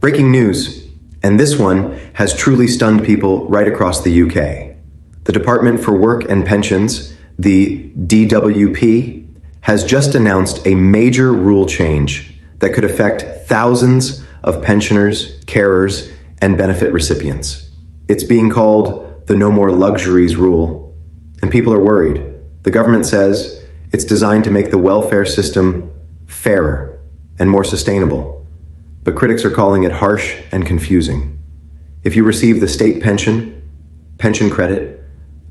Breaking news, and this one has truly stunned people right across the UK. The Department for Work and Pensions, the DWP, has just announced a major rule change that could affect thousands of pensioners, carers, and benefit recipients. It's being called the No More Luxuries rule, and people are worried. The government says it's designed to make the welfare system fairer and more sustainable, but critics are calling it harsh and confusing. If you receive the state pension, pension credit,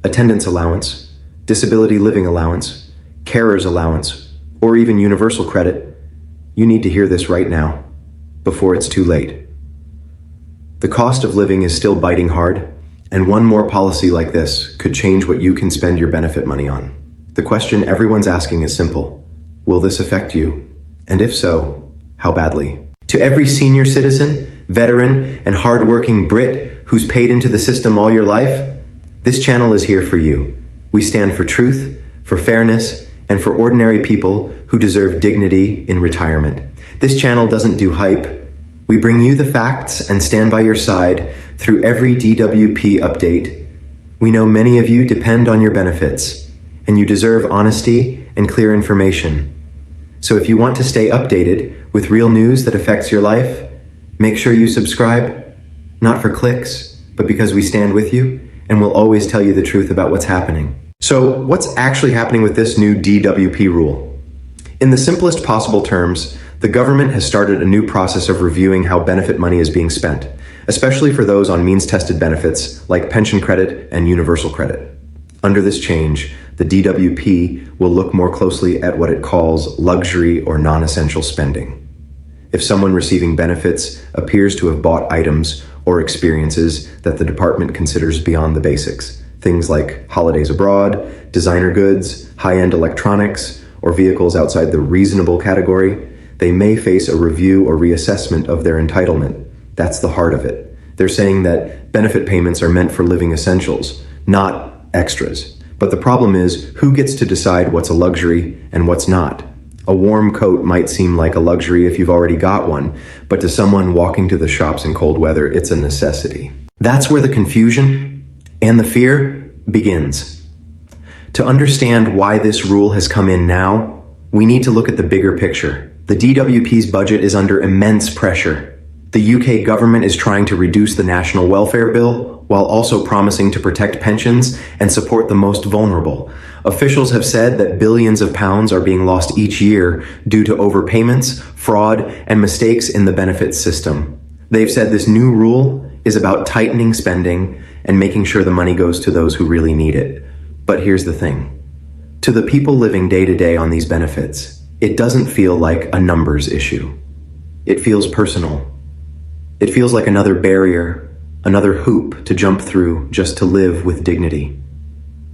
attendance allowance, disability living allowance, carer's allowance, or even universal credit, you need to hear this right now, before it's too late. The cost of living is still biting hard, and one more policy like this could change what you can spend your benefit money on. The question everyone's asking is simple. Will this affect you? And if so, how badly? To every senior citizen, veteran, and hardworking Brit who's paid into the system all your life, this channel is here for you. We stand for truth, for fairness, and for ordinary people who deserve dignity in retirement. This channel doesn't do hype. We bring you the facts and stand by your side through every DWP update. We know many of you depend on your benefits, and you deserve honesty and clear information. So if you want to stay updated with real news that affects your life, make sure you subscribe, not for clicks, but because we stand with you and will always tell you the truth about what's happening. So what's actually happening with this new DWP rule? In the simplest possible terms, the government has started a new process of reviewing how benefit money is being spent, especially for those on means-tested benefits like pension credit and universal credit. Under this change, the DWP will look more closely at what it calls luxury or non-essential spending. If someone receiving benefits appears to have bought items or experiences that the department considers beyond the basics, things like holidays abroad, designer goods, high-end electronics, or vehicles outside the reasonable category, they may face a review or reassessment of their entitlement. That's the heart of it. They're saying that benefit payments are meant for living essentials, not extras. But the problem is, who gets to decide what's a luxury and what's not? A warm coat might seem like a luxury if you've already got one, but to someone walking to the shops in cold weather, it's a necessity. That's where the confusion and the fear begins. To understand why this rule has come in now, we need to look at the bigger picture. The DWP's budget is under immense pressure. The UK government is trying to reduce the National Welfare Bill while also promising to protect pensions and support the most vulnerable. Officials have said that billions of pounds are being lost each year due to overpayments, fraud, and mistakes in the benefits system. They've said this new rule is about tightening spending and making sure the money goes to those who really need it. But here's the thing. To the people living day to day on these benefits, it doesn't feel like a numbers issue. It feels personal. It feels like another barrier, another hoop to jump through just to live with dignity.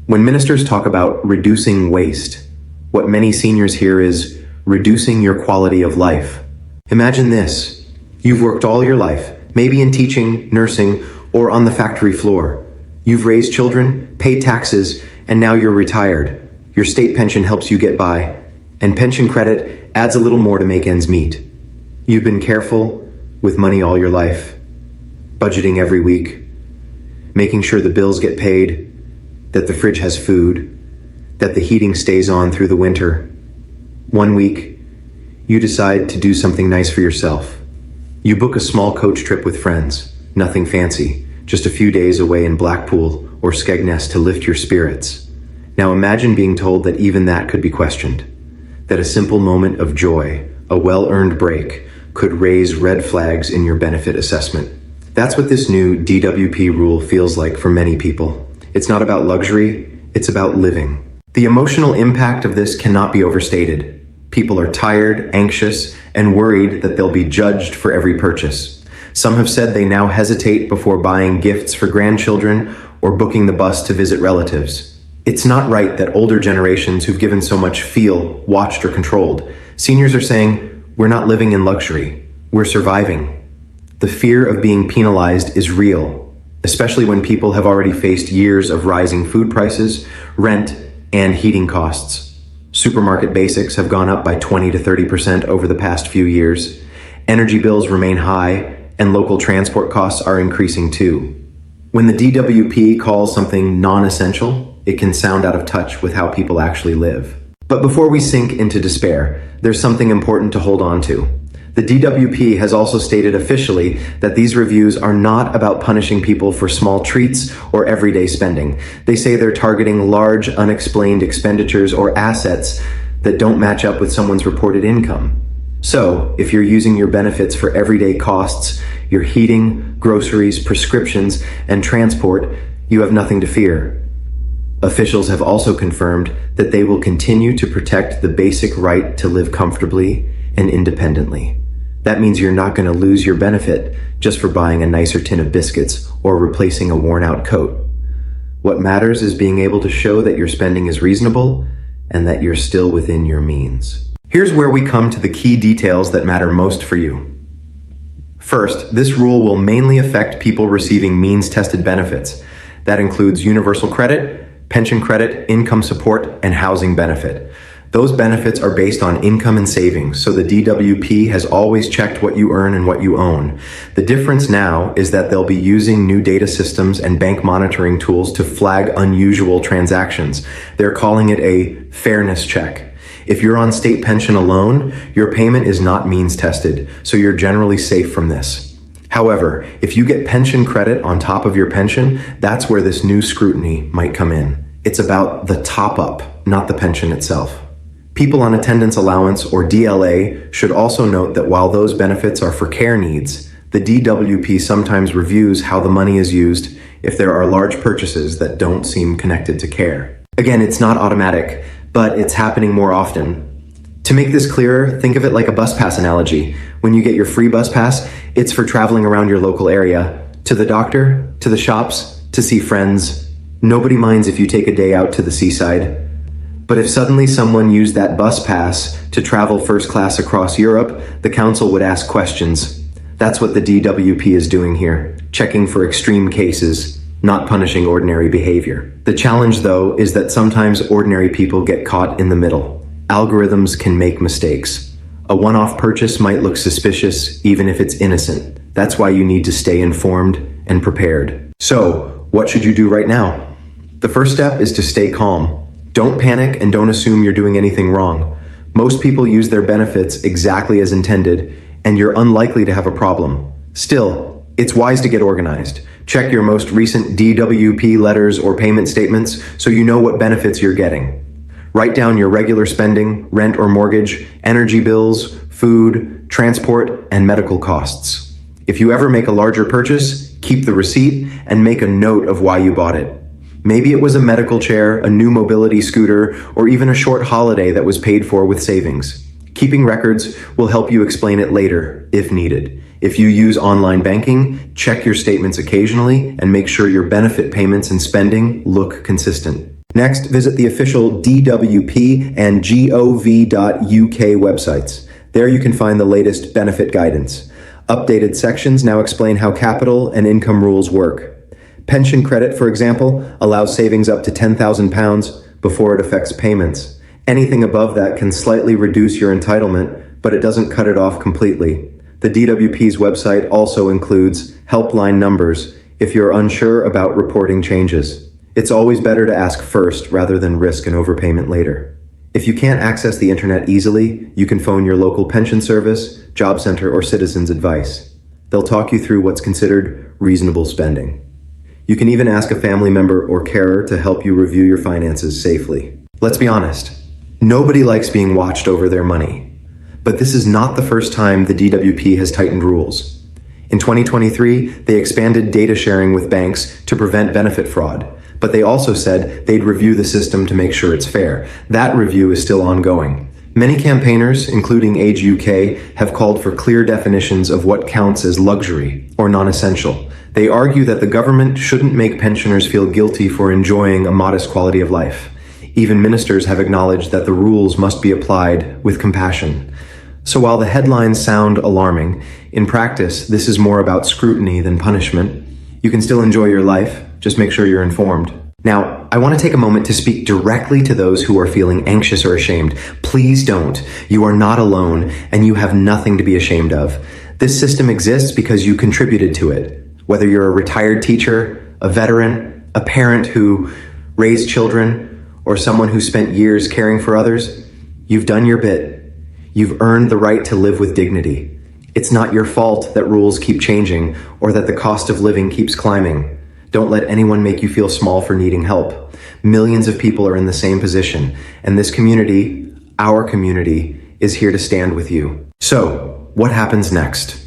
When ministers talk about reducing waste, what many seniors hear is reducing your quality of life. Imagine this. You've worked all your life, maybe in teaching, nursing, or on the factory floor. You've raised children, paid taxes, and now you're retired. Your state pension helps you get by, and pension credit adds a little more to make ends meet. You've been careful with money all your life, budgeting every week, making sure the bills get paid, that the fridge has food, that the heating stays on through the winter. One week, you decide to do something nice for yourself. You book a small coach trip with friends, nothing fancy, just a few days away in Blackpool or Skegness to lift your spirits. Now imagine being told that even that could be questioned, that a simple moment of joy, a well-earned break, could raise red flags in your benefit assessment. That's what this new DWP rule feels like for many people. It's not about luxury, it's about living. The emotional impact of this cannot be overstated. People are tired, anxious, and worried that they'll be judged for every purchase. Some have said they now hesitate before buying gifts for grandchildren or booking the bus to visit relatives. It's not right that older generations who've given so much feel watched or controlled. Seniors are saying, we're not living in luxury, we're surviving. The fear of being penalized is real, especially when people have already faced years of rising food prices, rent, and heating costs. Supermarket basics have gone up by 20 to 30% over the past few years. Energy bills remain high, and local transport costs are increasing too. When the DWP calls something non-essential, it can sound out of touch with how people actually live. But before we sink into despair, there's something important to hold on to. The DWP has also stated officially that these reviews are not about punishing people for small treats or everyday spending. They say they're targeting large, unexplained expenditures or assets that don't match up with someone's reported income. So, if you're using your benefits for everyday costs, your heating, groceries, prescriptions, and transport, you have nothing to fear. Officials have also confirmed that they will continue to protect the basic right to live comfortably and independently. That means you're not going to lose your benefit just for buying a nicer tin of biscuits or replacing a worn-out coat. What matters is being able to show that your spending is reasonable and that you're still within your means. Here's where we come to the key details that matter most for you. First, this rule will mainly affect people receiving means-tested benefits. That includes universal credit, pension credit, income support, and housing benefit. Those benefits are based on income and savings, so the DWP has always checked what you earn and what you own. The difference now is that they'll be using new data systems and bank monitoring tools to flag unusual transactions. They're calling it a fairness check. If you're on state pension alone, your payment is not means tested, so you're generally safe from this. However, if you get pension credit on top of your pension, that's where this new scrutiny might come in. It's about the top up, not the pension itself. People on attendance allowance or DLA should also note that while those benefits are for care needs, the DWP sometimes reviews how the money is used if there are large purchases that don't seem connected to care. Again, it's not automatic, but it's happening more often. To make this clearer, think of it like a bus pass analogy. When you get your free bus pass, it's for traveling around your local area, to the doctor, to the shops, to see friends. Nobody minds if you take a day out to the seaside. But if suddenly someone used that bus pass to travel first class across Europe, the council would ask questions. That's what the DWP is doing here, checking for extreme cases, not punishing ordinary behavior. The challenge, though, is that sometimes ordinary people get caught in the middle. Algorithms can make mistakes. A one-off purchase might look suspicious, even if it's innocent. That's why you need to stay informed and prepared. So, what should you do right now? The first step is to stay calm. Don't panic and don't assume you're doing anything wrong. Most people use their benefits exactly as intended, and you're unlikely to have a problem. Still, it's wise to get organized. Check your most recent DWP letters or payment statements so you know what benefits you're getting. Write down your regular spending, rent or mortgage, energy bills, food, transport, and medical costs. If you ever make a larger purchase, keep the receipt and make a note of why you bought it. Maybe it was a medical chair, a new mobility scooter, or even a short holiday that was paid for with savings. Keeping records will help you explain it later, if needed. If you use online banking, check your statements occasionally and make sure your benefit payments and spending look consistent. Next, visit the official DWP and gov.uk websites. There you can find the latest benefit guidance. Updated sections now explain how capital and income rules work. Pension credit, for example, allows savings up to £10,000 before it affects payments. Anything above that can slightly reduce your entitlement, but it doesn't cut it off completely. The DWP's website also includes helpline numbers if you're unsure about reporting changes. It's always better to ask first rather than risk an overpayment later. If you can't access the internet easily, you can phone your local pension service, job center, or citizens advice. They'll talk you through what's considered reasonable spending. You can even ask a family member or carer to help you review your finances safely. Let's be honest, nobody likes being watched over their money. But this is not the first time the DWP has tightened rules. In 2023, they expanded data sharing with banks to prevent benefit fraud, but they also said they'd review the system to make sure it's fair. That review is still ongoing. Many campaigners, including Age UK, have called for clear definitions of what counts as luxury or non-essential. They argue that the government shouldn't make pensioners feel guilty for enjoying a modest quality of life. Even ministers have acknowledged that the rules must be applied with compassion. So while the headlines sound alarming, in practice, this is more about scrutiny than punishment. You can still enjoy your life, just make sure you're informed. Now, I want to take a moment to speak directly to those who are feeling anxious or ashamed. Please don't. You are not alone, and you have nothing to be ashamed of. This system exists because you contributed to it. Whether you're a retired teacher, a veteran, a parent who raised children, or someone who spent years caring for others, you've done your bit. You've earned the right to live with dignity. It's not your fault that rules keep changing or that the cost of living keeps climbing. Don't let anyone make you feel small for needing help. Millions of people are in the same position, and this community, our community, is here to stand with you. So, what happens next?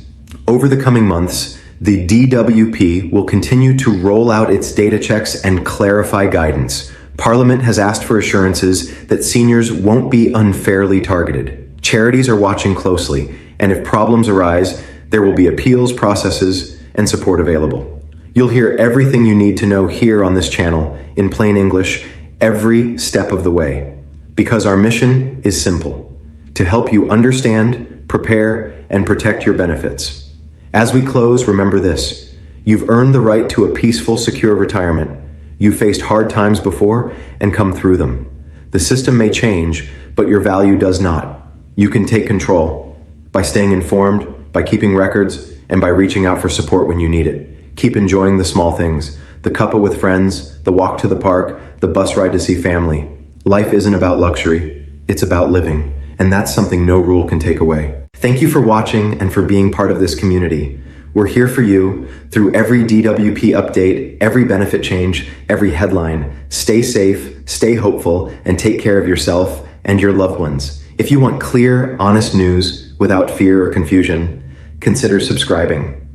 Over the coming months, the DWP will continue to roll out its data checks and clarify guidance. Parliament has asked for assurances that seniors won't be unfairly targeted. Charities are watching closely, and if problems arise, there will be appeals processes and support available. You'll hear everything you need to know here on this channel, in plain English, every step of the way. Because our mission is simple: to help you understand, prepare, and protect your benefits. As we close, remember this: you've earned the right to a peaceful, secure retirement. You faced hard times before and come through them. The system may change, but your value does not. You can take control by staying informed, by keeping records, and by reaching out for support when you need it. Keep enjoying the small things: the cuppa with friends, the walk to the park, the bus ride to see family. Life isn't about luxury, it's about living, and that's something no rule can take away. Thank you for watching and for being part of this community. We're here for you through every DWP update, every benefit change, every headline. Stay safe, stay hopeful, and take care of yourself and your loved ones. If you want clear, honest news without fear or confusion, consider subscribing.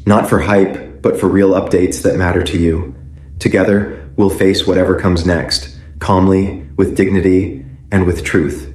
Not for hype, but for real updates that matter to you. Together, we'll face whatever comes next, calmly, with dignity, and with truth.